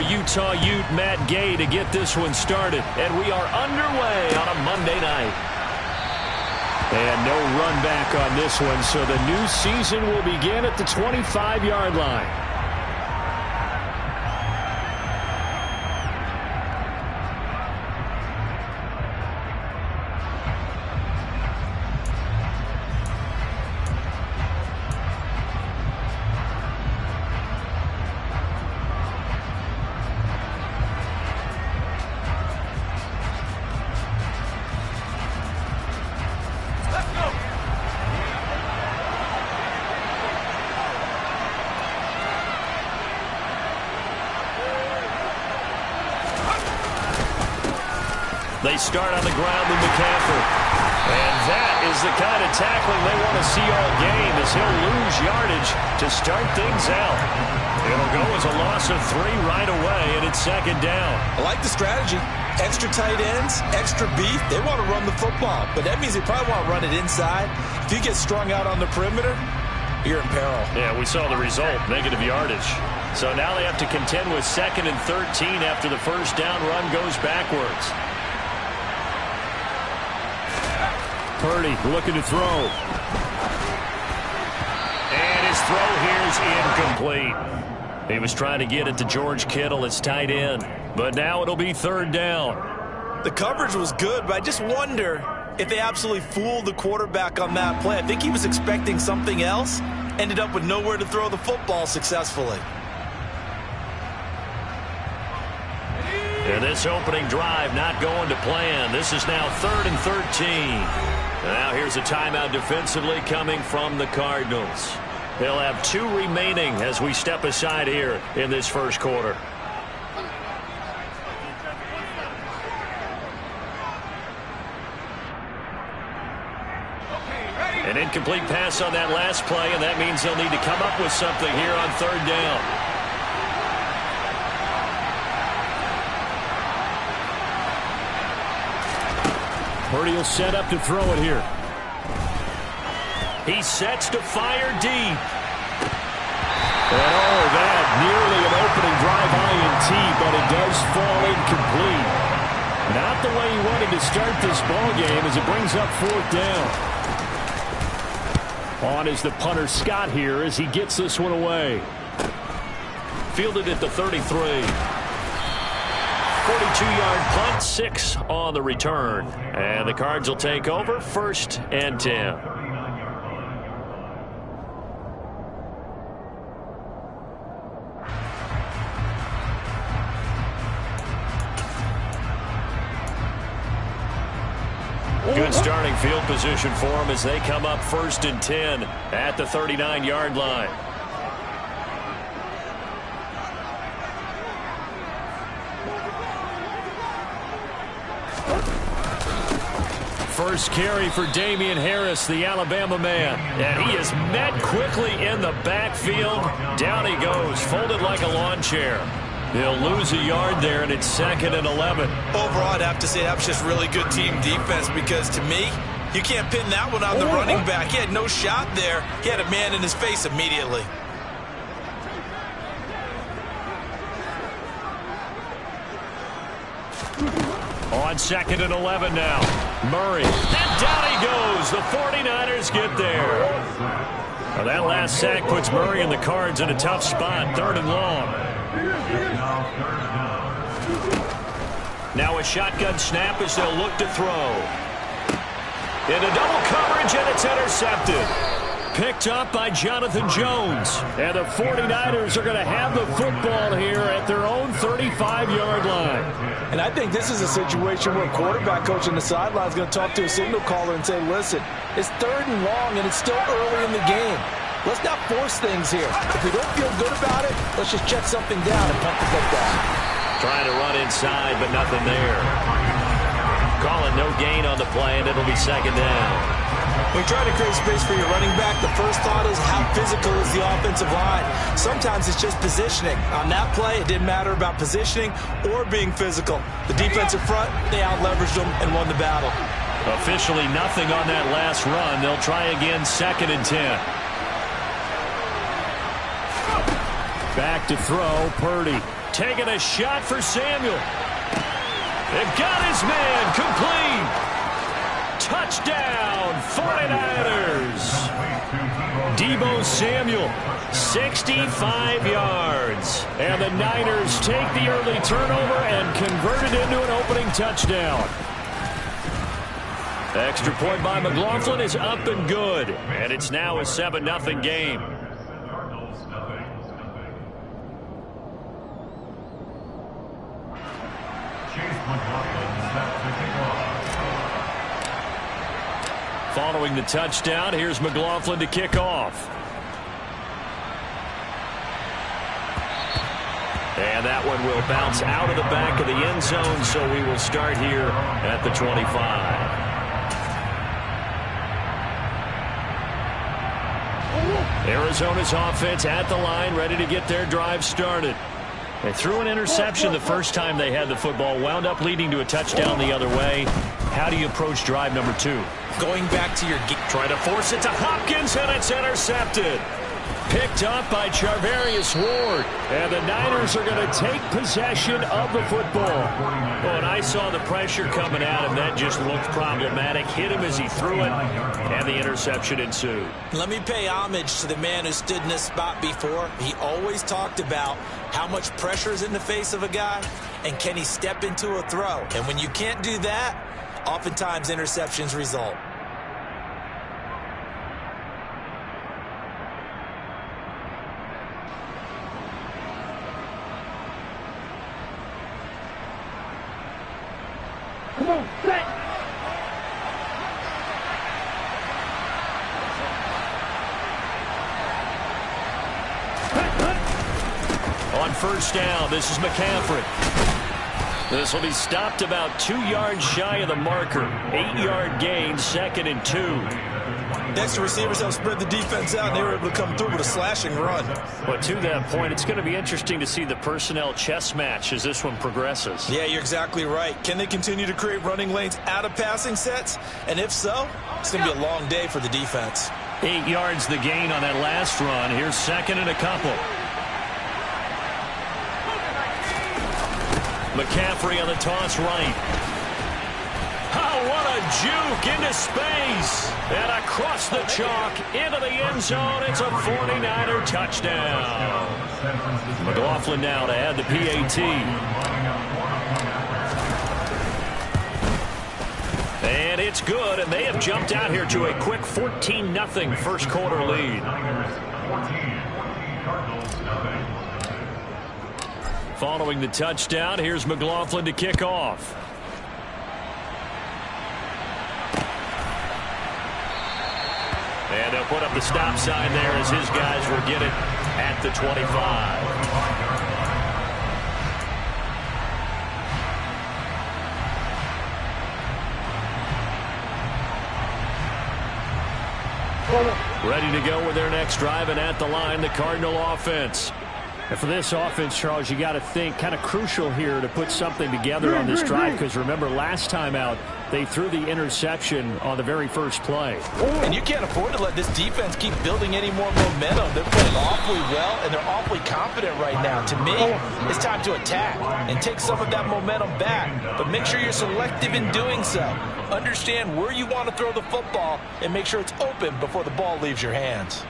Utah Ute Matt Gay to get this one started. And we are underway on a Monday night. And no run back on this one, so the new season will begin at the 25-yard line. They start on the ground with McCaffrey. And that is the kind of tackling they want to see all game, as he'll lose yardage to start things out. It'll go as a loss of 3 right away, and it's second down. I like the strategy. Extra tight ends, extra beef. They want to run the football, but that means they probably want to run it inside. If you get strung out on the perimeter, you're in peril. Yeah, we saw the result, negative yardage. So now they have to contend with 2nd and 13 after the first down run goes backwards. Purdy looking to throw. And his throw here is incomplete. He was trying to get it to George Kittle, his tight end. But now it'll be 3rd down. The coverage was good, but I just wonder if they absolutely fooled the quarterback on that play. I think he was expecting something else. Ended up with nowhere to throw the football successfully. And this opening drive not going to plan. This is now 3rd and 13. Now here's a timeout defensively coming from the Cardinals. They'll have 2 remaining as we step aside here in this first quarter. An incomplete pass on that last play, and that means they'll need to come up with something here on 3rd down. Purdy will set up to throw it here. He sets to fire deep. And oh, that nearly an opening drive INT, but it does fall incomplete. Not the way he wanted to start this ball game as it brings up 4th down. On is the punter Scott here as he gets this one away. Fielded at the 33. 42-yard punt, 6 on the return. And the Cards will take over, 1st and 10. Good starting field position for them as they come up 1st and 10 at the 39-yard line. First carry for Damian Harris, the Alabama man. And he is met quickly in the backfield. Down he goes, folded like a lawn chair. He'll lose a yard there, and it's 2nd and 11. Overall, I'd have to say that was just really good team defense, because to me, you can't pin that one on the running back. He had no shot there. He had a man in his face immediately. On 2nd and 11 now. Murray. And down he goes. The 49ers get there. Well, that last sack puts Murray and the Cards in a tough spot. 3rd and long. Now a shotgun snap as they'll look to throw. Into double coverage, and it's intercepted. Picked up by Jonathan Jones. And the 49ers are going to have the football here at their own 35-yard line. And I think this is a situation where a quarterback coach on the sideline is going to talk to a signal caller and say, listen, it's 3rd and long, and it's still early in the game. Let's not force things here. If we don't feel good about it, let's just check something down and punt the football. Trying to run inside, but nothing there. Calling no gain on the play, and it'll be 2nd down. When you try to create space for your running back, the first thought is how physical is the offensive line. Sometimes it's just positioning. On that play, it didn't matter about positioning or being physical. The defensive front, they out-leveraged them and won the battle. Officially nothing on that last run. They'll try again, 2nd and 10. Back to throw, Purdy. Taking a shot for Samuel. They've got his man complete. Touchdown, 49ers. Deebo Samuel, 65 yards. And the Niners take the early turnover and convert it into an opening touchdown. Extra point by McLaughlin is up and good. And it's now a 7-0 game. Following the touchdown, here's McLaughlin to kick off. And that one will bounce out of the back of the end zone, so we will start here at the 25. Arizona's offense at the line, ready to get their drive started. They threw an interception the first time they had the football, wound up leading to a touchdown the other way. How do you approach drive number 2? Going back to your game. Trying to force it to Hopkins, and it's intercepted. Picked up by Charvarius Ward. And the Niners are going to take possession of the football. Oh, and I saw the pressure coming at him. That just looked problematic. Hit him as he threw it, and the interception ensued. Let me pay homage to the man who stood in this spot before. He always talked about how much pressure is in the face of a guy, and can he step into a throw. And when you can't do that, oftentimes interceptions result. Come on, set. On first down, this is McCaffrey. This will be stopped about 2 yards shy of the marker. 8-yard gain, 2nd and 2. Next, receivers have spread the defense out, and they were able to come through with a slashing run. But to that point, it's going to be interesting to see the personnel chess match as this one progresses. Yeah, you're exactly right. Can they continue to create running lanes out of passing sets? And if so, it's going to be a long day for the defense. 8 yards the gain on that last run. Here's 2nd and a couple. McCaffrey on the toss right. Oh, what a juke into space. And across the chalk into the end zone. It's a 49er touchdown. McLaughlin now to add the PAT. And it's good, and they have jumped out here to a quick 14-0 first quarter lead. Following the touchdown, here's McLaughlin to kick off. And they'll put up the stop sign there as his guys will get it at the 25. Ready to go with their next drive, and at the line, the Cardinal offense. And for this offense, Charles, you got to think kind of crucial here to put something together on this drive, because remember last time out they threw the interception on the very first play. And you can't afford to let this defense keep building any more momentum. They're playing awfully well, and they're awfully confident right now. To me, it's time to attack and take some of that momentum back, but make sure you're selective in doing so. Understand where you want to throw the football and make sure it's open before the ball leaves your hands.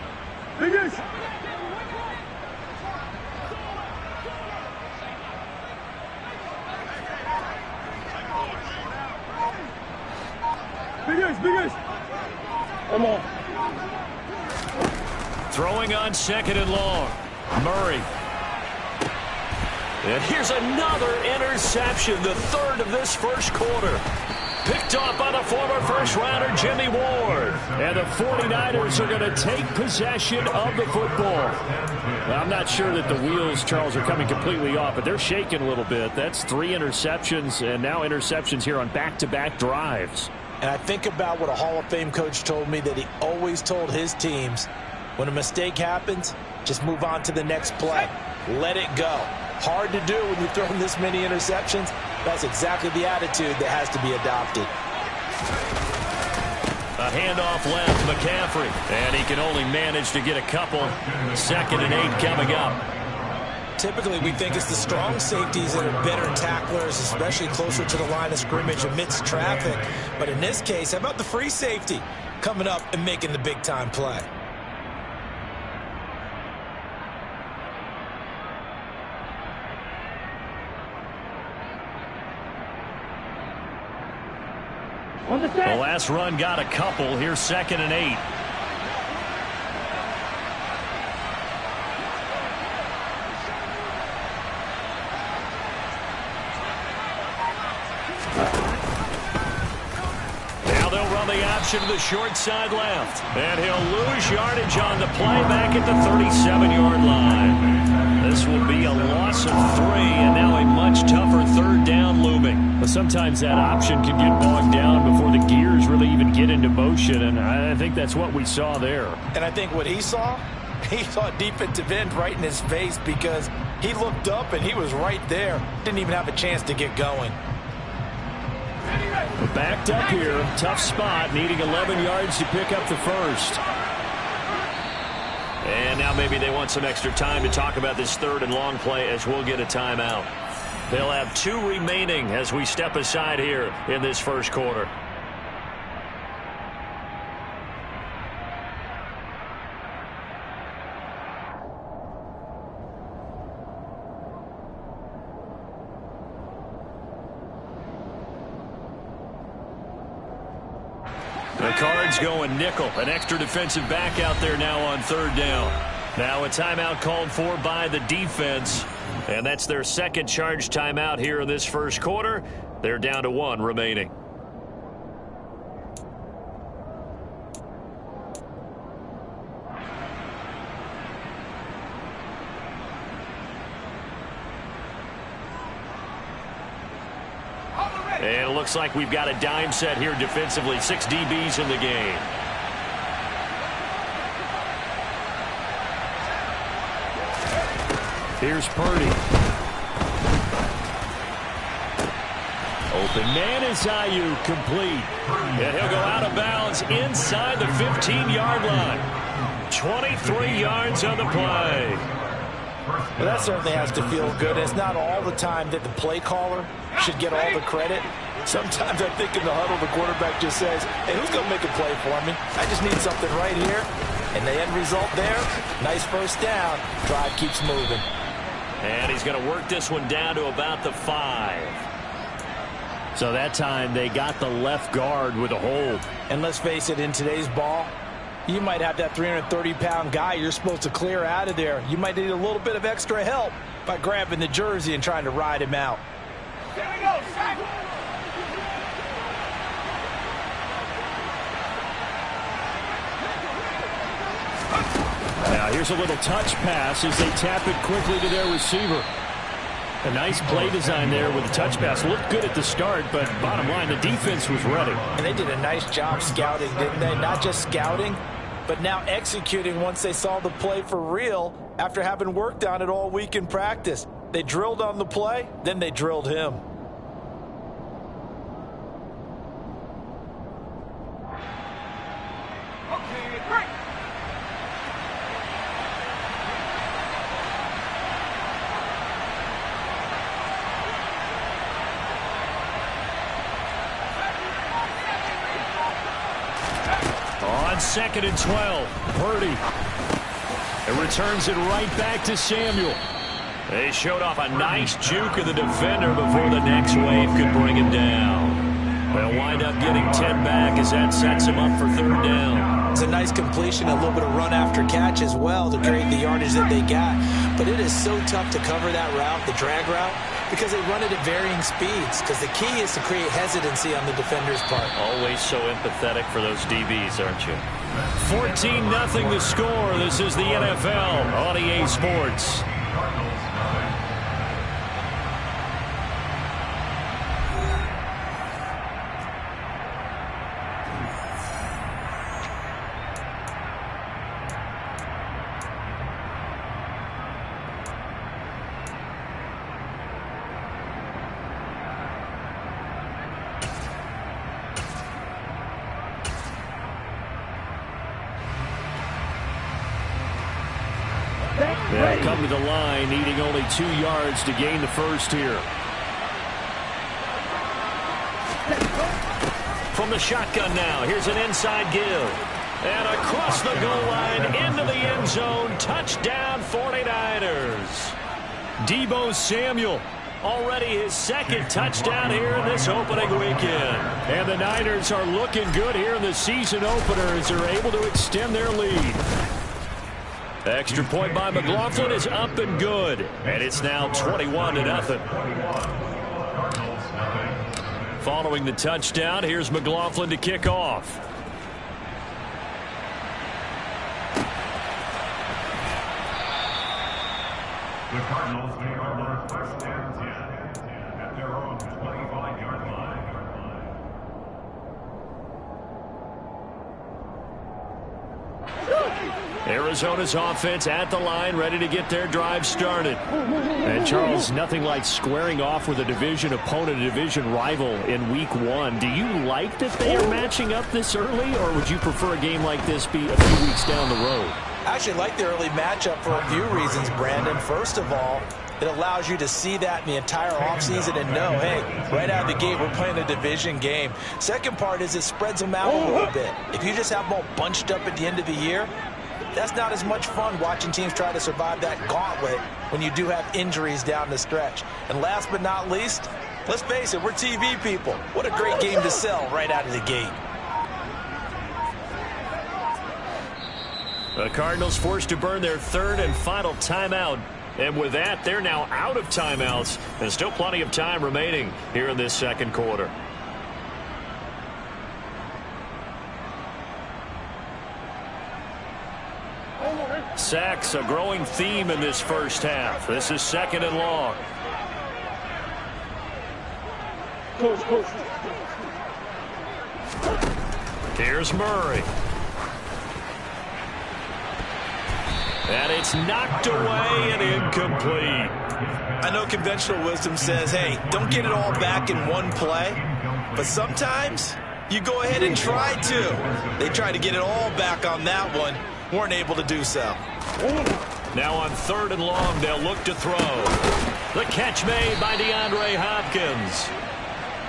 Biggest. Come on. Throwing on 2nd and long. Murray. And here's another interception, the 3rd of this first quarter. Picked off by the former first-rounder Jimmy Ward. And the 49ers are going to take possession of the football. Well, I'm not sure that the wheels, Charles, are coming completely off, but they're shaking a little bit. That's 3 interceptions, and now interceptions here on back-to-back drives. And I think about what a Hall of Fame coach told me, that he always told his teams, when a mistake happens, just move on to the next play. Let it go. Hard to do when you've thrown this many interceptions. That's exactly the attitude that has to be adopted. A handoff left, McCaffrey. And he can only manage to get a couple. 2nd and 8 coming up. Typically, we think it's the strong safeties that are better tacklers, especially closer to the line of scrimmage amidst traffic. But in this case, how about the free safety coming up and making the big-time play? The last run got a couple. Here's 2nd and 8. Now they'll run the option to the short side left. And he'll lose yardage on the play back at the 37-yard line. This will be a loss of 3, and now a much tougher 3rd down looming. But sometimes that option can get bogged down before the gears really even get into motion, and I think that's what we saw there. And I think what he saw defensive end right in his face, because he looked up and he was right there. Didn't even have a chance to get going. Backed up here, tough spot, needing 11 yards to pick up the first. And now maybe they want some extra time to talk about this 3rd and long play as we'll get a timeout. They'll have 2 remaining as we step aside here in this first quarter. The Cards going nickel, an extra defensive back out there now on 3rd down. Now a timeout called for by the defense, and that's their 2nd charge timeout here in this first quarter. They're down to 1 remaining. And it looks like we've got a dime set here defensively. 6 DBs in the game. Here's Purdy. Open man is Ayuk, complete. And he'll go out of bounds inside the 15-yard line. 23 yards on the play. Well, that certainly has to feel good. It's not all the time that the play caller should get all the credit. Sometimes I think in the huddle, the quarterback just says, hey, who's going to make a play for me? I just need something right here. And the end result there, nice first down. Drive keeps moving. And he's going to work this one down to about the 5. So that time they got the left guard with a hold. And let's face it, in today's ball, you might have that 330-pound guy you're supposed to clear out of there. You might need a little bit of extra help by grabbing the jersey and trying to ride him out. There we go, sack. Now here's a little touch pass as they tap it quickly to their receiver. A nice play design there with the touch pass. Looked good at the start, but bottom line, the defense was ready. And they did a nice job scouting, didn't they? Not just scouting, but now executing once they saw the play for real after having worked on it all week in practice. They drilled on the play, then they drilled him. Okay, break. On 2nd and 12, Purdy. It returns it right back to Samuel. They showed off a nice juke of the defender before the next wave could bring him down. They'll wind up getting 10 back as that sets him up for 3rd down. It's a nice completion, a little bit of run after catch as well to create the yardage that they got. But it is so tough to cover that route, the drag route, because they run it at varying speeds. Because the key is to create hesitancy on the defender's part. Always so empathetic for those DBs, aren't you? 14-0 the score. This is the NFL on EA Sports. They'll come to the line, needing only 2 yards to gain the first here. From the shotgun now, here's an inside give. And across the goal line, into the end zone, touchdown 49ers. Deebo Samuel, already his second touchdown here in this opening weekend. And the Niners are looking good here in the season opener as they're able to extend their lead. Extra point by McLaughlin is up and good. And it's now 21-0. Following the touchdown, here's McLaughlin to kick off. The Cardinals may run first and 10 at their own 25-yard line. Arizona's offense at the line, ready to get their drive started. And Charles, nothing like squaring off with a division opponent, a division rival in week 1. Do you like that they are matching up this early, or would you prefer a game like this be a few weeks down the road? I actually like the early matchup for a few reasons, Brandon. First of all, it allows you to see that in the entire offseason and know, hey, right out of the gate, we're playing a division game. Second part is it spreads them out a little bit. If you just have them all bunched up at the end of the year, that's not as much fun watching teams try to survive that gauntlet when you do have injuries down the stretch. And last but not least, let's face it, we're TV people. What a great game to sell right out of the gate. The Cardinals forced to burn their third and final timeout. And with that, they're now out of timeouts. There's still plenty of time remaining here in this second quarter. Sacks, a growing theme in this first half. This is second and long. Here's Murray. And it's knocked away and incomplete. I know conventional wisdom says, hey, don't get it all back in one play. But sometimes you go ahead and try to. They tried to get it all back on that one. Weren't able to do so. Now on third and long, they'll look to throw. The catch made by DeAndre Hopkins.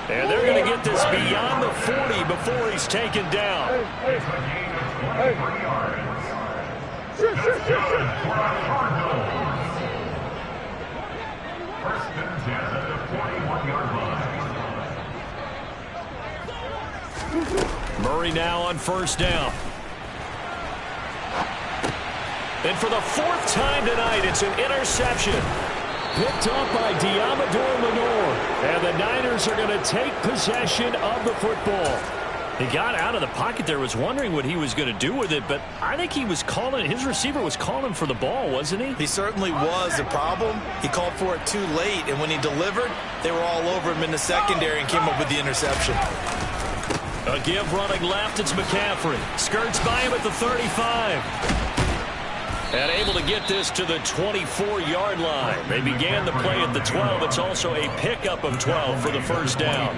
And they're going to get this beyond the 40 before he's taken down. It's a gain of 23 yards. That's good for the Cardinals. First and 10 at the 41-yard line. Murray now on first down. And for the fourth time tonight, it's an interception. Picked up by Diamador Lenore. And the Niners are going to take possession of the football. He got out of the pocket there, was wondering what he was going to do with it, but I think he was calling, his receiver was calling for the ball, wasn't he? He certainly was. The problem, he called for it too late, and when he delivered, they were all over him in the secondary and came up with the interception. A give running left, it's McCaffrey. Skirts by him at the 35. And able to get this to the 24-yard line. They began the play at the 12. It's also a pickup of 12 for the first down.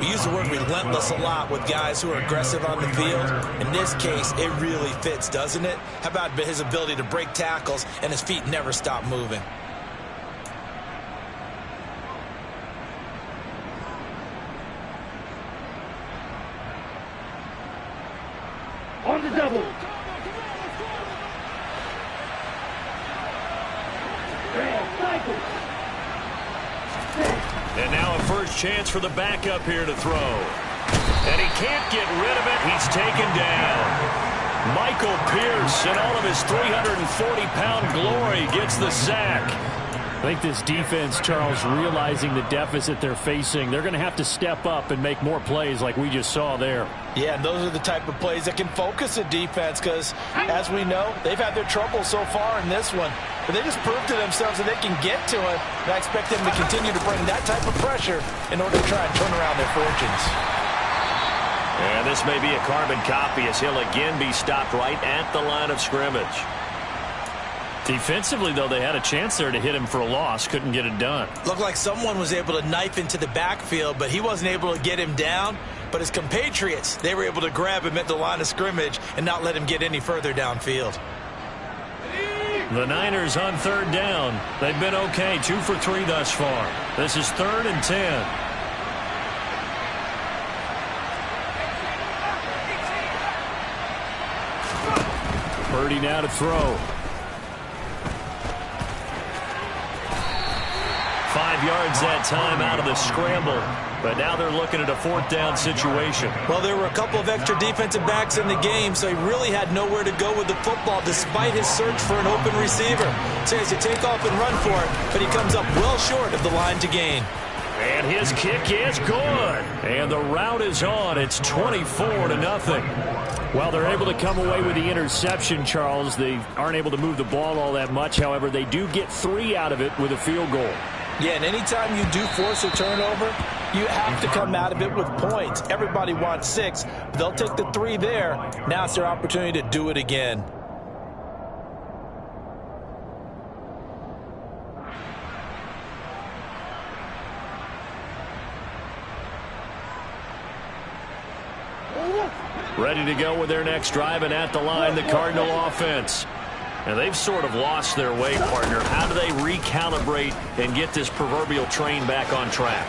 We use the word relentless a lot with guys who are aggressive on the field. In this case, it really fits, doesn't it? How about his ability to break tackles and his feet never stop moving? On the double. And now a first chance for the backup here to throw. And he can't get rid of it. He's taken down. Michael Pierce, in all of his 340-pound glory, gets the sack. I think this defense, Charles, realizing the deficit they're facing, they're going to have to step up and make more plays like we just saw there. Yeah, and those are the type of plays that can focus a defense because, as we know, they've had their trouble so far in this one. But they just proved to themselves that they can get to it, and I expect them to continue to bring that type of pressure in order to try and turn around their fortunes. And this may be a carbon copy as he'll again be stopped right at the line of scrimmage. Defensively, though, they had a chance there to hit him for a loss. Couldn't get it done. Looked like someone was able to knife into the backfield, but he wasn't able to get him down. But his compatriots, they were able to grab him at the line of scrimmage and not let him get any further downfield. The Niners on third down. They've been okay, 2 for 3 thus far. This is 3rd and 10. Purdy now to throw. 5 yards that time out of the scramble. But now they're looking at a 4th down situation. Well, there were a couple of extra defensive backs in the game, so he really had nowhere to go with the football despite his search for an open receiver. So he has to take off and run for it, but he comes up well short of the line to gain. And his kick is good. And the route is on. It's 24-0. Well, they're able to come away with the interception, Charles. They aren't able to move the ball all that much. However, they do get 3 out of it with a field goal. Yeah, and anytime you do force a turnover, you have to come out of it with points. Everybody wants 6. They'll take the 3 there. Now it's their opportunity to do it again. Ready to go with their next drive, and at the line, the Cardinal offense. And they've sort of lost their way, partner. How do they recalibrate and get this proverbial train back on track?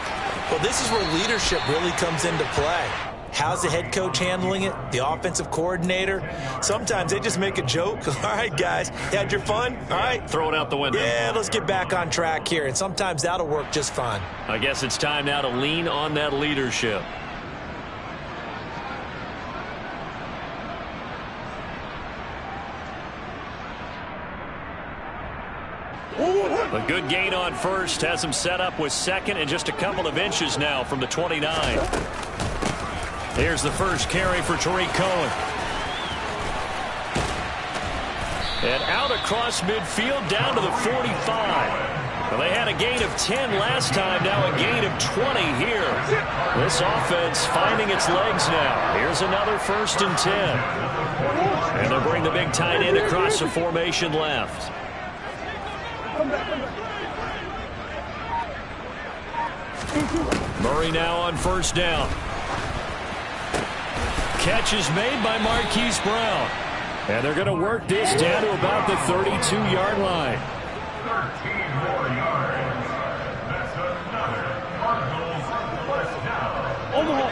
Well, this is where leadership really comes into play. How's the head coach handling it? The offensive coordinator? Sometimes they just make a joke. All right, guys, had your fun? All right. Throw it out the window. Yeah, let's get back on track here. And sometimes that'll work just fine. I guess it's time now to lean on that leadership. A good gain on first has him set up with 2nd and just a couple of inches now from the 29. Here's the first carry for Tariq Cohen. And out across midfield down to the 45. Well, they had a gain of 10 last time, now a gain of 20 here. This offense finding its legs now. Here's another 1st and 10. And they'll bring the big tight end across the formation left. Murray now on 1st down. Catch is made by Marquise Brown. And they're going to work this down to about the 32-yard line. 13 more yards. That's another Cardinals first down. On the hole.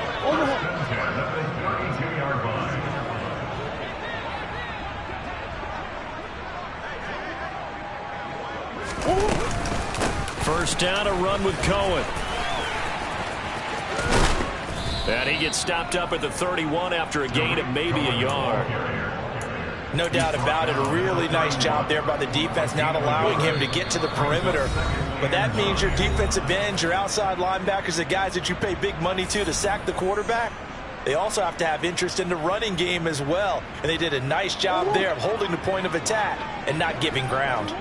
At the 32-yard line. First down, a run with Cohen. And he gets stopped up at the 31 after a gain of maybe a yard. No doubt about it. A really nice job there by the defense, not allowing him to get to the perimeter. But that means your defensive ends, your outside linebackers, the guys that you pay big money to sack the quarterback, they also have to have interest in the running game as well. And they did a nice job there of holding the point of attack and not giving ground.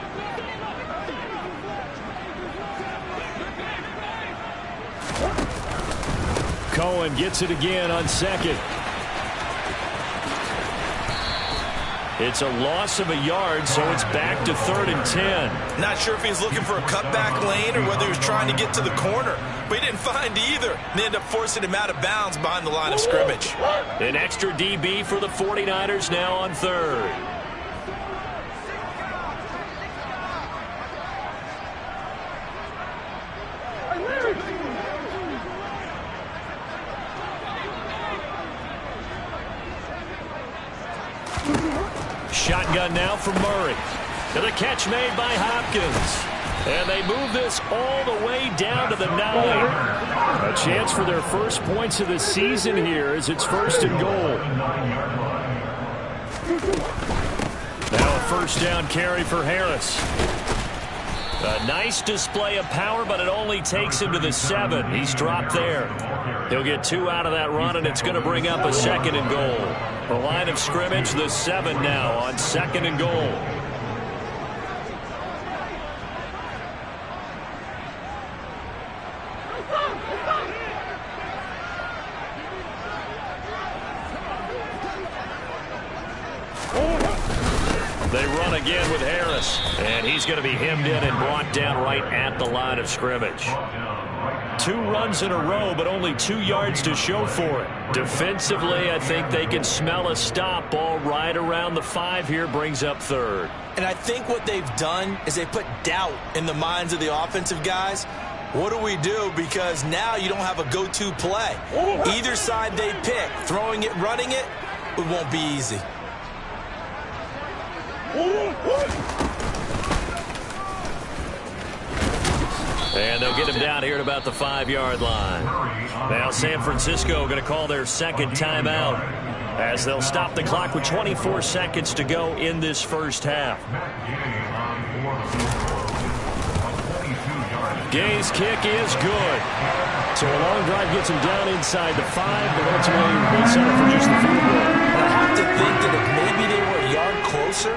Cohen gets it again on 2nd. It's a loss of a yard, so it's back to 3rd and 10. Not sure if he's looking for a cutback lane or whether he was trying to get to the corner. But he didn't find either. They ended up forcing him out of bounds behind the line of scrimmage. An extra DB for the 49ers now on 3rd. Shotgun now from Murray. And the catch made by Hopkins. And they move this all the way down to the 9. A chance for their first points of the season here as it's 1st and goal. Now a 1st down carry for Harris. A nice display of power, but it only takes him to the 7. He's dropped there. He'll get 2 out of that run, and it's going to bring up a 2nd and goal. The line of scrimmage, the 7 now on 2nd and goal. They run again with Harris, and he's going to be hemmed in and brought down right at the line of scrimmage. 2 runs in a row, but only 2 yards to show for it. Defensively, I think they can smell a stop. Ball right around the 5 here, brings up 3rd. And I think what they've done is they put doubt in the minds of the offensive guys. What do we do? Because now you don't have a go-to play. Either side they pick, throwing it, running it, it won't be easy. And they'll get him down here at about the 5-yard line. Now San Francisco going to call their second timeout as they'll stop the clock with 24 seconds to go in this first half. Gay's kick is good. So a long drive gets him down inside the 5, but ultimately they settle for just the field goal. I have to think that if maybe they were a yard closer,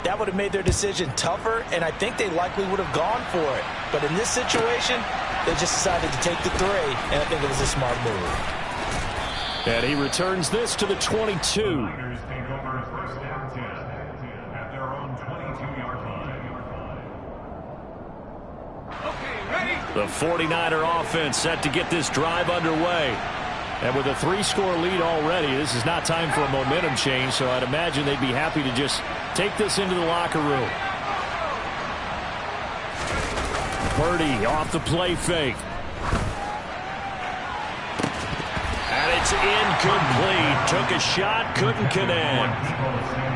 that would have made their decision tougher, and I think they likely would have gone for it. But in this situation, they just decided to take the 3, and I think it was a smart move. And he returns this to the 22. The 49er offense set to get this drive underway. And with a 3-score lead already, this is not time for a momentum change, so I'd imagine they'd be happy to just take this into the locker room. Purdy off the play fake. And it's incomplete. Took a shot, couldn't connect.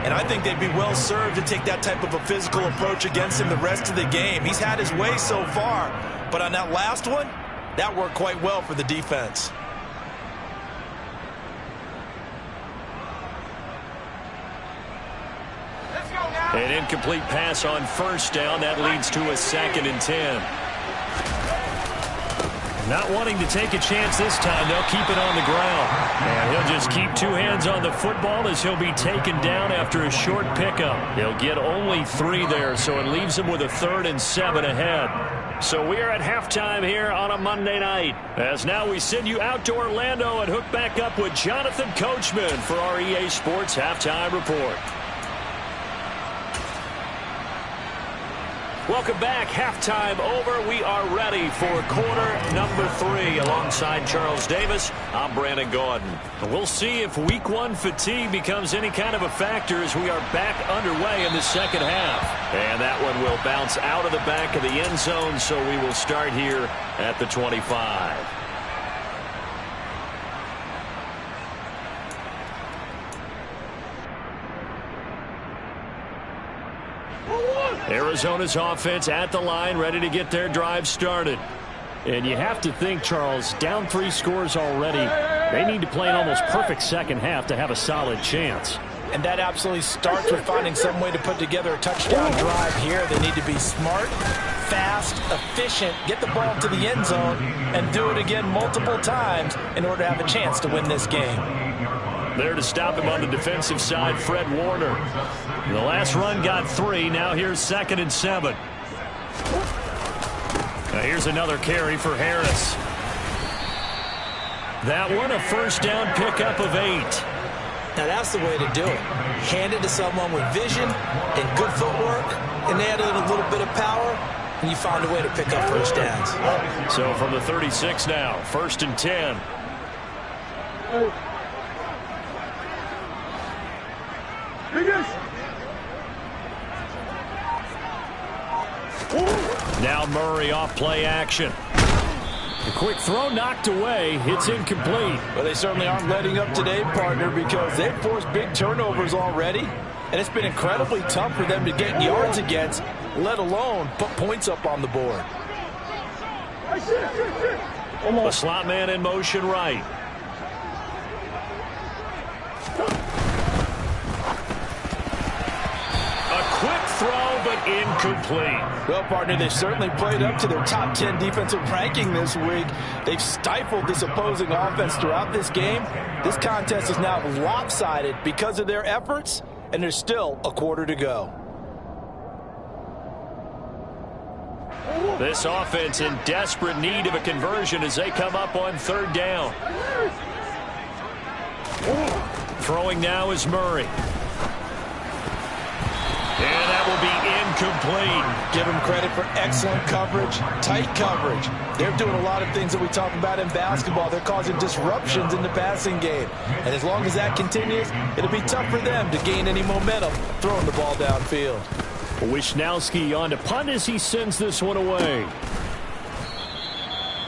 And I think they'd be well served to take that type of a physical approach against him the rest of the game. He's had his way so far, but on that last one, that worked quite well for the defense. An incomplete pass on first down. That leads to a 2nd and 10. Not wanting to take a chance this time. They'll keep it on the ground. And he'll just keep 2 hands on the football as he'll be taken down after a short pickup. He'll get only 3 there, so it leaves him with a 3rd and 7 ahead. So we are at halftime here on a Monday night. As now we send you out to Orlando and hook back up with Jonathan Coachman for our EA Sports Halftime Report. Welcome back. Halftime over. We are ready for quarter number 3. Alongside Charles Davis, I'm Brandon Gaudin. We'll see if week 1 fatigue becomes any kind of a factor as we are back underway in the second half. And that one will bounce out of the back of the end zone, so we will start here at the 25. Arizona's offense at the line, ready to get their drive started. And you have to think, Charles, down 3 scores already. They need to play an almost perfect second half to have a solid chance. And that absolutely starts with finding some way to put together a touchdown drive here. They need to be smart, fast, efficient, get the ball to the end zone, and do it again multiple times in order to have a chance to win this game. There to stop him on the defensive side, Fred Warner. The last run got 3. Now here's 2nd and 7. Now here's another carry for Harris. That one, a first down pickup of 8. Now that's the way to do it. Hand it to someone with vision and good footwork, and add in a little bit of power, and you find a way to pick up first downs. So from the 36 now, 1st and 10. Now Murray off play action. The quick throw knocked away. It's incomplete. Well, they certainly aren't letting up today, partner, because they've forced big turnovers already, and it's been incredibly tough for them to get yards against, let alone put points up on the board. The slot man in motion right. Quick throw, but incomplete. Well, partner, they've certainly played up to their top 10 defensive ranking this week. They've stifled this opposing offense throughout this game. This contest is now lopsided because of their efforts, and there's still a quarter to go. This offense in desperate need of a conversion as they come up on 3rd down. Throwing now is Murray. And that will be complete. Give them credit for excellent coverage, tight coverage. They're doing a lot of things that we talk about in basketball. They're causing disruptions in the passing game. And as long as that continues, it'll be tough for them to gain any momentum throwing the ball downfield. Wisnowski on to punt as he sends this one away.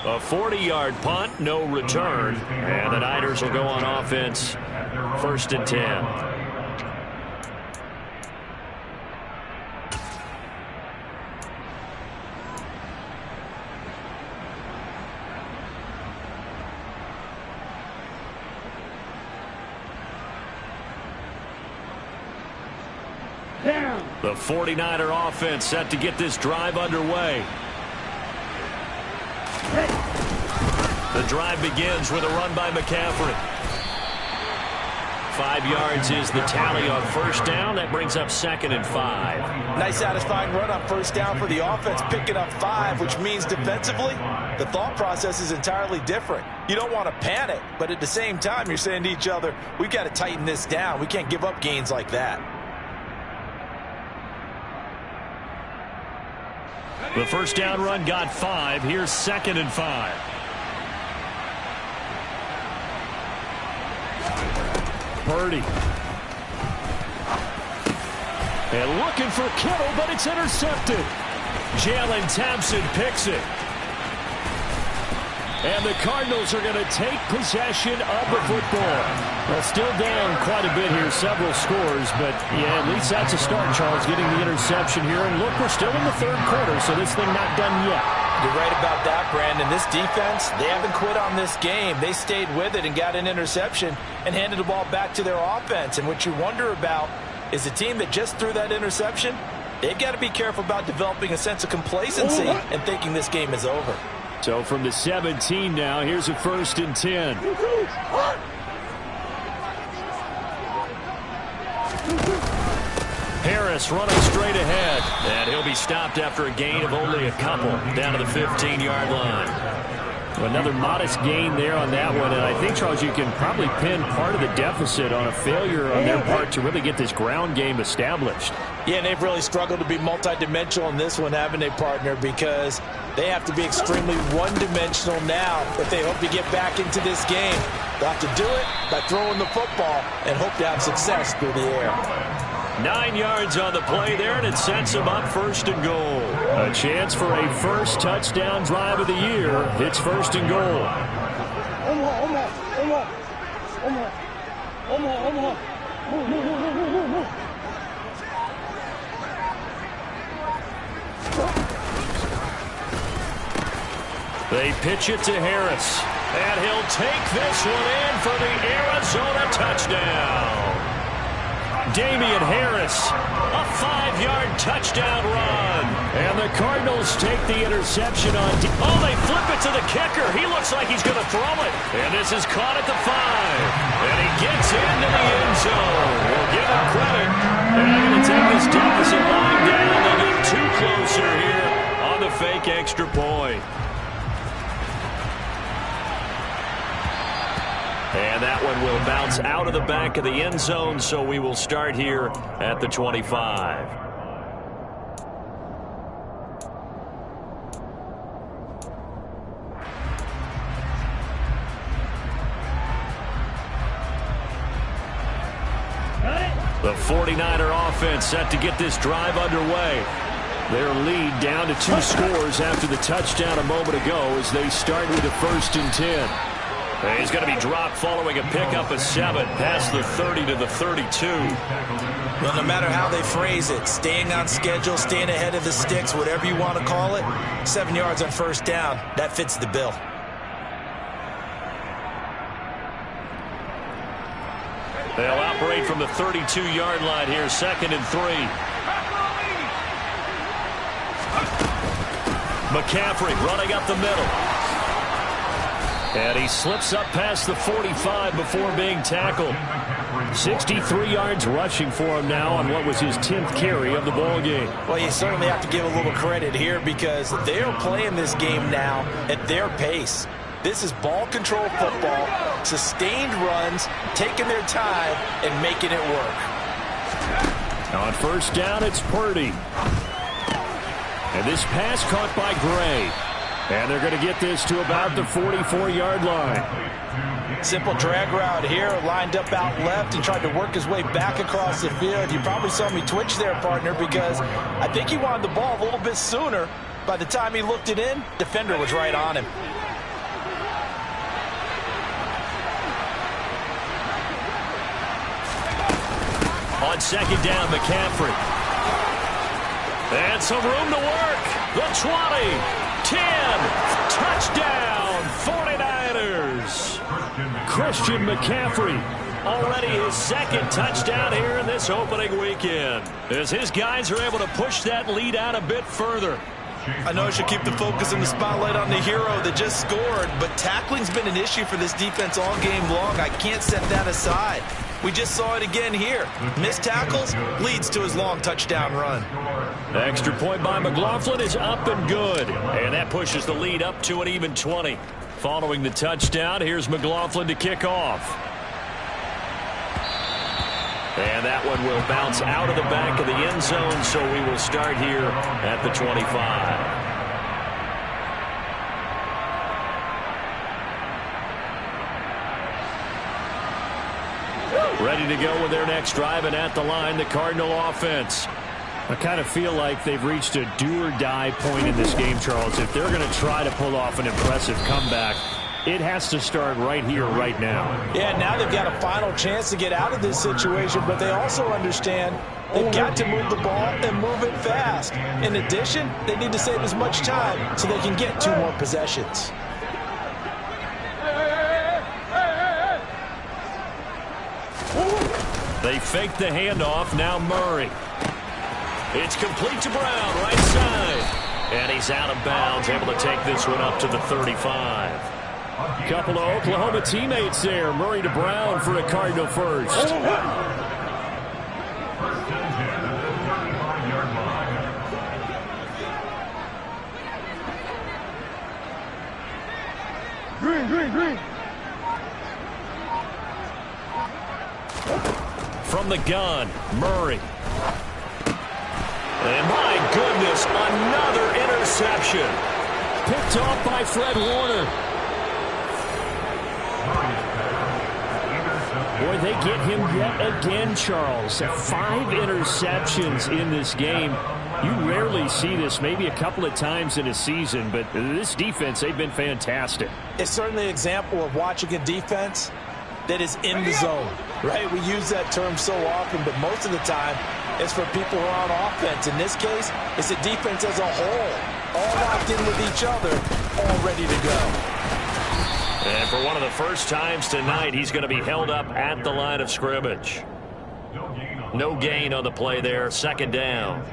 A 40-yard punt, no return. And the Niners will go on offense, 1st and 10. The 49er offense set to get this drive underway. The drive begins with a run by McCaffrey. 5 yards is the tally on 1st down. That brings up 2nd and 5. Nice satisfying run on 1st down for the offense, picking up 5, which means defensively, the thought process is entirely different. You don't want to panic, but at the same time, you're saying to each other, we've got to tighten this down. We can't give up gains like that. The 1st down run got 5. Here's 2nd and 5. Purdy. And looking for Kittle, but it's intercepted. Jalen Thompson picks it. And the Cardinals are going to take possession of the football. Well, still down quite a bit here, several scores, but yeah, at least that's a start, Charles, getting the interception here. And look, we're still in the 3rd quarter, so this thing not done yet. You're right about that, Brandon. This defense, they haven't quit on this game. They stayed with it and got an interception and handed the ball back to their offense. And what you wonder about is the team that just threw that interception, they've got to be careful about developing a sense of complacency and thinking this game is over. So from the 17 now, here's a 1st and 10. Harris running straight ahead. And he'll be stopped after a gain of only a couple down to the 15-yard line. Another modest gain there on that one. And I think, Charles, you can probably pin part of the deficit on a failure on their part to really get this ground game established. Yeah, and they've really struggled to be multidimensional in this one, haven't they, partner? Because they have to be extremely one-dimensional now if they hope to get back into this game. They'll have to do it by throwing the football and hope to have success through the air. 9 yards on the play there, and it sets them up 1st and goal. A chance for a first touchdown drive of the year. It's 1st and goal. They pitch it to Harris, and he'll take this one in for the Arizona touchdown. Damian Harris, a 5-yard touchdown run. And the Cardinals take the interception on. Oh, they flip it to the kicker. He looks like he's going to throw it. And this is caught at the 5. And he gets into the end zone. We'll give him credit. And they're going to take this deficit line down. They'll get 2 closer here on the fake extra point. And that one will bounce out of the back of the end zone, so we will start here at the 25. The 49er offense set to get this drive underway. Their lead down to 2 scores after the touchdown a moment ago as they start with a 1st and 10. He's going to be dropped following a pickup of 7 past the 30 to the 32. Well, no matter how they phrase it, staying on schedule, staying ahead of the sticks, whatever you want to call it, 7 yards on 1st down, that fits the bill. They'll operate from the 32-yard line here, 2nd and 3. McCaffrey running up the middle. And he slips up past the 45 before being tackled. 63 yards rushing for him now on what was his 10th carry of the ball game. Well, you certainly have to give a little credit here because they are playing this game now at their pace. This is ball control football, sustained runs, taking their time and making it work. On 1st down, it's Purdy. And this pass caught by Gray. And they're going to get this to about the 44-yard line. Simple drag route here, lined up out left and tried to work his way back across the field. You probably saw me twitch there, partner, because I think he wanted the ball a little bit sooner. By the time he looked it in, defender was right on him. On second down, McCaffrey. And some room to work. The 20, 10, touchdown, 49ers. Christian McCaffrey, already his second touchdown here in this opening weekend, as his guys are able to push that lead out a bit further. I know I should keep the focus and the spotlight on the hero that just scored, but tackling's been an issue for this defense all game long. I can't set that aside. We just saw it again here. Missed tackles leads to his long touchdown run. The extra point by McLaughlin is up and good, and that pushes the lead up to an even 20. Following the touchdown, here's McLaughlin to kick off. And that one will bounce out of the back of the end zone, so we will start here at the 25. Ready to go with their next drive, and at the line, the Cardinal offense. I kind of feel like they've reached a do-or-die point in this game, Charles. If they're going to try to pull off an impressive comeback, it has to start right here, right now. Yeah, now they've got a final chance to get out of this situation, but they also understand they've got to move the ball and move it fast. In addition, they need to save as much time so they can get 2 more possessions. They fake the handoff. Now Murray. It's complete to Brown, right side. And he's out of bounds, able to take this one up to the 35. Couple of Oklahoma teammates there. Murray to Brown for a Cardinal first. Green. From the gun, Murray. And my goodness, another interception. Picked off by Fred Warner. Boy, they get him yet again, Charles. 5 interceptions in this game. You rarely see this, maybe a couple of times in a season, but this defense, they've been fantastic. It's certainly an example of watching a defense that is in the zone, right? We use that term so often, but most of the time it's for people who are on offense. In this case, it's a defense as a whole, all locked in with each other, all ready to go. And for one of the first times tonight, he's going to be held up at the line of scrimmage. No gain on the play there, second down.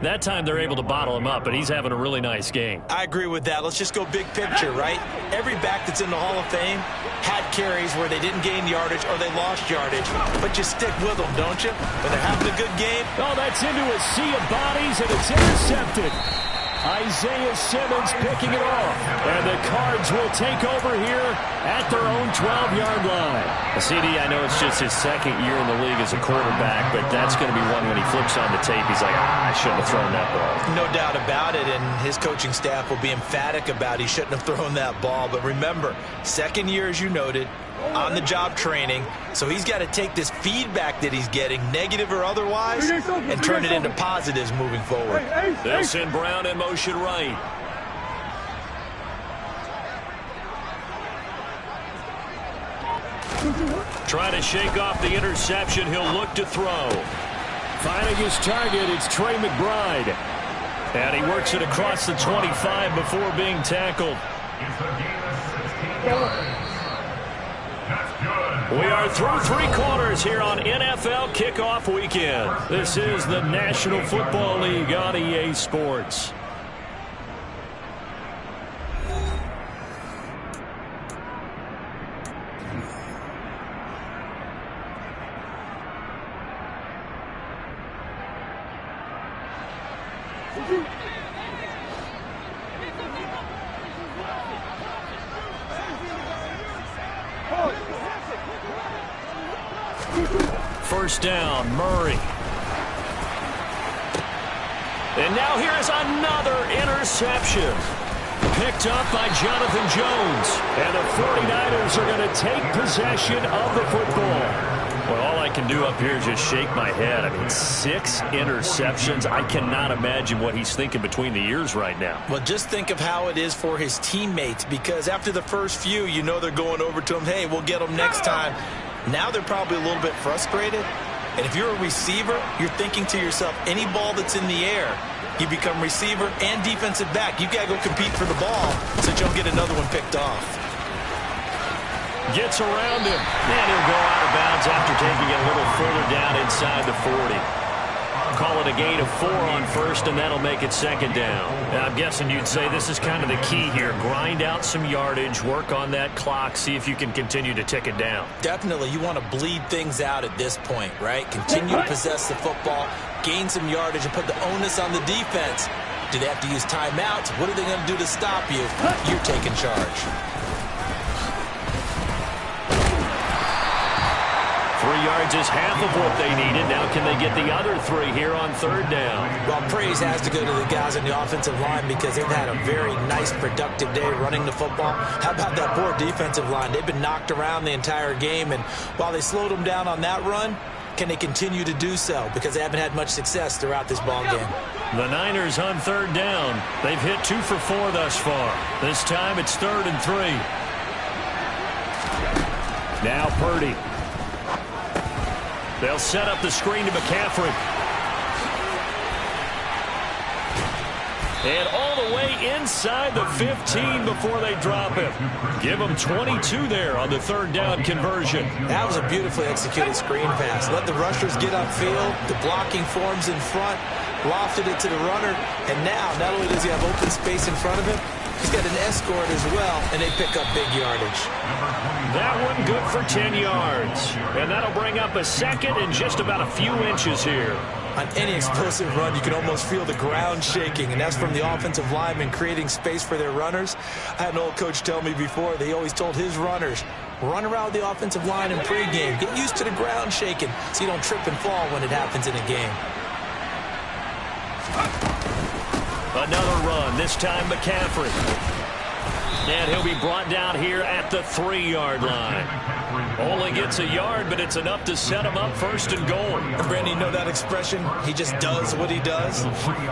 That time they're able to bottle him up, but he's having a really nice game. I agree with that. Let's just go big picture, right? Every back that's in the Hall of Fame had carries where they didn't gain yardage or they lost yardage, but you stick with them, don't you? When they're having a good game. Oh, that's into a sea of bodies, and it's intercepted. Isaiah Simmons picking it off. And the Cards will take over here at their own 12-yard line. CD, I know it's just his second year in the league as a quarterback, but that's going to be one when he flips on the tape. He's like, I shouldn't have thrown that ball. No doubt about it, and his coaching staff will be emphatic about he shouldn't have thrown that ball. But remember, second year, as you noted, on-the-job training, so he's got to take this feedback that he's getting, negative or otherwise, and turn it into positives moving forward. They'll send Brown in motion right. Trying to shake off the interception. He'll look to throw. Finding his target, it's Trey McBride. And he works it across the 25 before being tackled. We are through 3 quarters here on NFL Kickoff Weekend. This is the National Football League on EA Sports. First down, Murray. And now here is another interception. Picked up by Jonathan Jones. And the 49ers are going to take possession of the football. Well, all I can do up here is just shake my head. I mean, 6 interceptions. I cannot imagine what he's thinking between the ears right now. Well, just think of how it is for his teammates, because after the first few, you know they're going over to him, hey, we'll get them next time. Now they're probably a little bit frustrated. And if you're a receiver, you're thinking to yourself, any ball that's in the air, you become receiver and defensive back. You've got to go compete for the ball so that you don't get another one picked off. Gets around him. And he'll go out of bounds after taking it a little further down inside the 40. Call it a gain of 4 on first, and that'll make it second down. Now, I'm guessing you'd say this is kind of the key here. Grind out some yardage, work on that clock, see if you can continue to tick it down. Definitely. You want to bleed things out at this point, right? Continue to possess the football, gain some yardage, and put the onus on the defense. Do they have to use timeouts? What are they going to do to stop you? You're taking charge. 3 yards is half of what they needed. Now can they get the other 3 here on third down? Well, praise has to go to the guys on the offensive line because they've had a very nice, productive day running the football. How about that poor defensive line? They've been knocked around the entire game, and while they slowed them down on that run, can they continue to do so? Because they haven't had much success throughout this ball game. The Niners on third down. They've hit 2 for 4 thus far. This time it's 3rd and 3. Now Purdy. They'll set up the screen to McCaffrey. And all the way inside the 15 before they drop him. Give them 22 there on the third down conversion. That was a beautifully executed screen pass. Let the rushers get upfield. The blocking forms in front. Lofted it to the runner. And now, not only does he have open space in front of him, he's got an escort as well, and they pick up big yardage. That one good for 10 yards. And that'll bring up a second and just about a few inches here. On any explosive run, you can almost feel the ground shaking, and that's from the offensive linemen creating space for their runners. I had an old coach tell me before, they always told his runners, run around the offensive line in pregame. Get used to the ground shaking so you don't trip and fall when it happens in a game. Another run, this time McCaffrey. And he'll be brought down here at the 3-yard line. Only gets a yard, but it's enough to set him up 1st and goal. And Brandon, you know that expression? He just does what he does.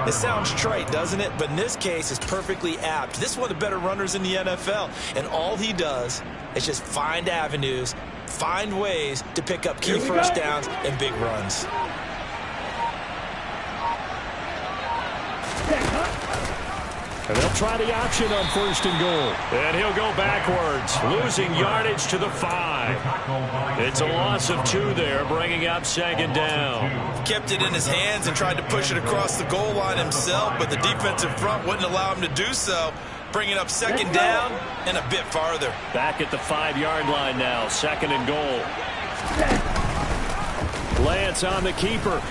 It sounds trite, doesn't it? But in this case, it's perfectly apt. This is one of the better runners in the NFL. And all he does is just find avenues, find ways to pick up key first downs and big runs. And they'll try the option on 1st and goal. And he'll go backwards, losing yardage to the 5. It's a loss of 2 there, bringing up 2nd down. Kept it in his hands and tried to push it across the goal line himself, but the defensive front wouldn't allow him to do so. Bringing up 2nd down and a bit farther. Back at the 5-yard line now, 2nd and goal. Lance on the keeper.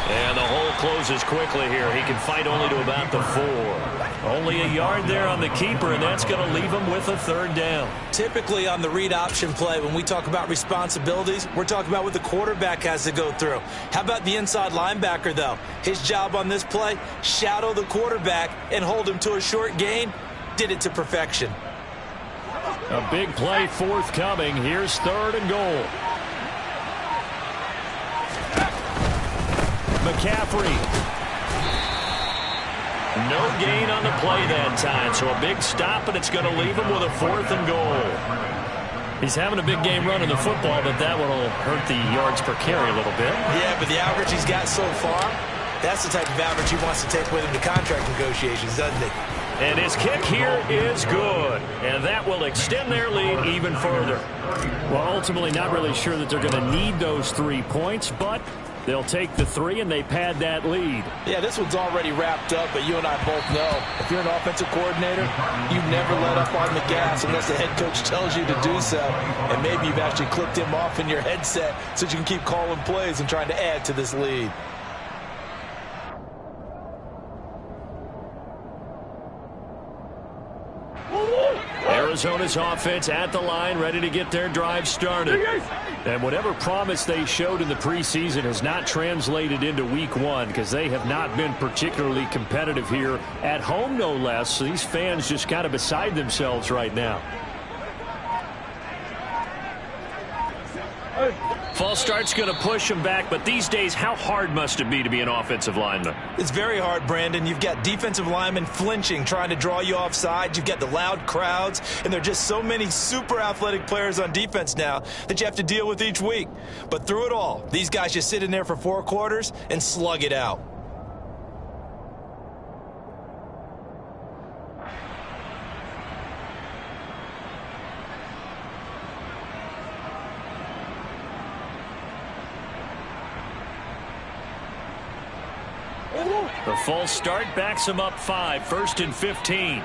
And the hole closes quickly here. He can fight only to about the 4. Only a yard there on the keeper, and that's going to leave him with a 3rd down. Typically on the read option play, when we talk about responsibilities, we're talking about what the quarterback has to go through. How about the inside linebacker, though? His job on this play, shadow the quarterback and hold him to a short gain. Did it to perfection. A big play forthcoming. Here's 3rd and goal. McCaffrey. No gain on the play that time, so a big stop, and it's going to leave him with a 4th and goal. He's having a big game running the football, but that one will hurt the yards per carry a little bit. Yeah, but the average he's got so far, that's the type of average he wants to take with him to contract negotiations, doesn't he? And his kick here is good, and that will extend their lead even further. Well, ultimately not really sure that they're going to need those 3 points, but they'll take the 3 and they pad that lead. Yeah, this one's already wrapped up, but you and I both know if you're an offensive coordinator, you never let up on the gas unless the head coach tells you to do so. And maybe you've actually clicked him off in your headset so you can keep calling plays and trying to add to this lead. Arizona's offense at the line, ready to get their drive started. And whatever promise they showed in the preseason has not translated into week one, because they have not been particularly competitive here at home, no less. So these fans just kind of beside themselves right now. False start's going to push them back, but these days, how hard must it be to be an offensive lineman? It's very hard, Brandon. You've got defensive linemen flinching, trying to draw you offside. You've got the loud crowds, and there are just so many super athletic players on defense now that you have to deal with each week. But through it all, these guys just sit in there for 4 quarters and slug it out. The false start backs him up 5, 1st and 15.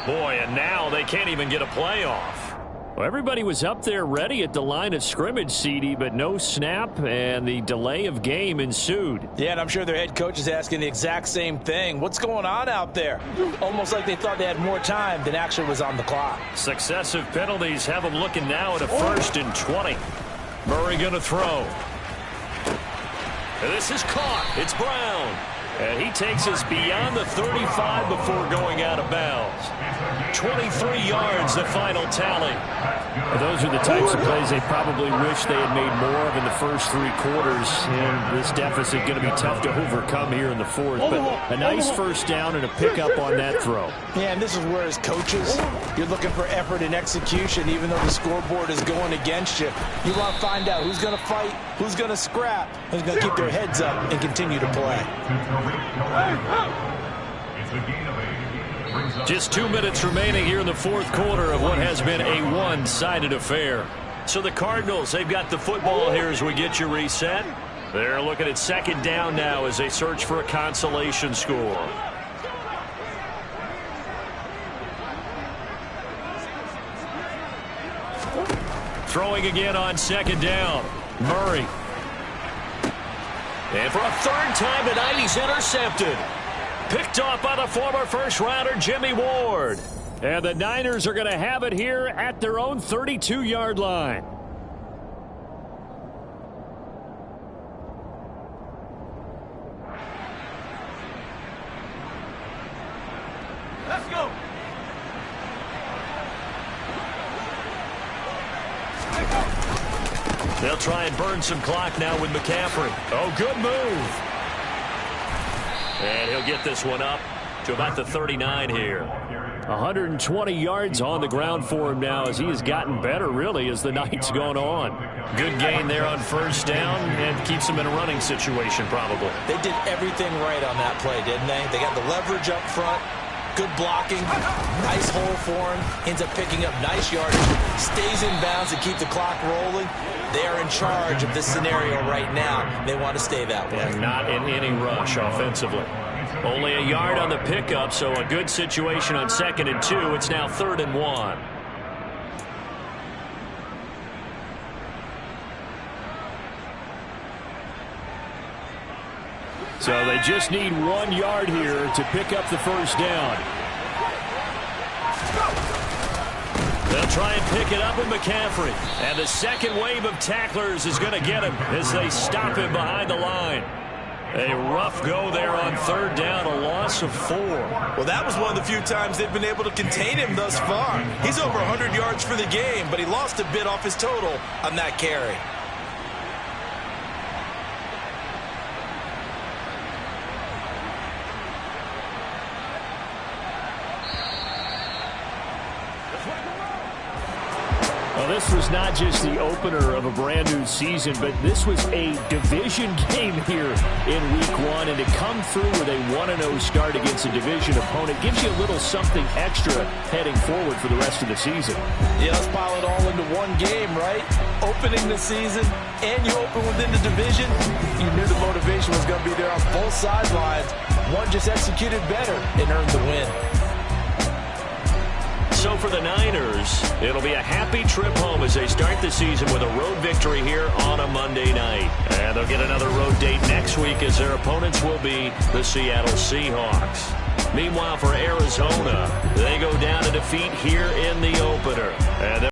Boy, and now they can't even get a play off. Well, everybody was up there ready at the line of scrimmage, CD, but no snap, and the delay of game ensued. Yeah, and I'm sure their head coach is asking the exact same thing. What's going on out there? Almost like they thought they had more time than actually was on the clock. Successive penalties have them looking now at a 1st and 20. Murray going to throw. And this is caught. It's Brown. And he takes us beyond the 35 before going out of bounds. 23 yards, the final tally. Those are the types of plays they probably wish they had made more of in the first 3 quarters. And this deficit going to be tough to overcome here in the 4th. But a nice first down and a pickup on that throw. Yeah, and this is where, as coaches, you're looking for effort and execution, even though the scoreboard is going against you. You want to find out who's going to fight, who's going to scrap, who's going to keep their heads up and continue to play. Just 2 minutes remaining here in the 4th quarter of what has been a one-sided affair. So the Cardinals, they've got the football here as we get you reset. They're looking at 2nd down now as they search for a consolation score. Throwing again on 2nd down. Murray. And for a 3rd time tonight, he's intercepted. Picked off by the former first-rounder Jimmy Ward. And the Niners are going to have it here at their own 32-yard line. Let's go. They'll try and burn some clock now with McCaffrey. Oh, good move. And he'll get this one up to about the 39 here. 120 yards on the ground for him now as he has gotten better, really, as the night's gone on. Good gain there on 1st down and keeps him in a running situation, probably. They did everything right on that play, didn't they? They got the leverage up front, good blocking, nice hole for him, ends up picking up nice yardage, stays in bounds to keep the clock rolling. They are in charge of this scenario right now. They want to stay that way. And not in any rush offensively. Only a yard on the pickup, so a good situation on 2nd and 2. It's now 3rd and 1. So they just need 1 yard here to pick up the 1st down. They'll try and pick it up with McCaffrey. And the second wave of tacklers is going to get him as they stop him behind the line. A rough go there on 3rd down, a loss of 4. Well, that was one of the few times they've been able to contain him thus far. He's over 100 yards for the game, but he lost a bit off his total on that carry. Well, this was not just the opener of a brand new season, but this was a division game here in week 1. And to come through with a 1-0 start against a division opponent gives you a little something extra heading forward for the rest of the season. Yeah, let's pile it all into one game, right? Opening the season, and you open within the division. You knew the motivation was going to be there on both sidelines. One just executed better and earned the win. So for the Niners, it'll be a happy trip home as they start the season with a road victory here on a Monday night. And And they'll get another road date next week as their opponents will be the Seattle Seahawks. Meanwhile, for Arizona, they go down to defeat here in the opener. And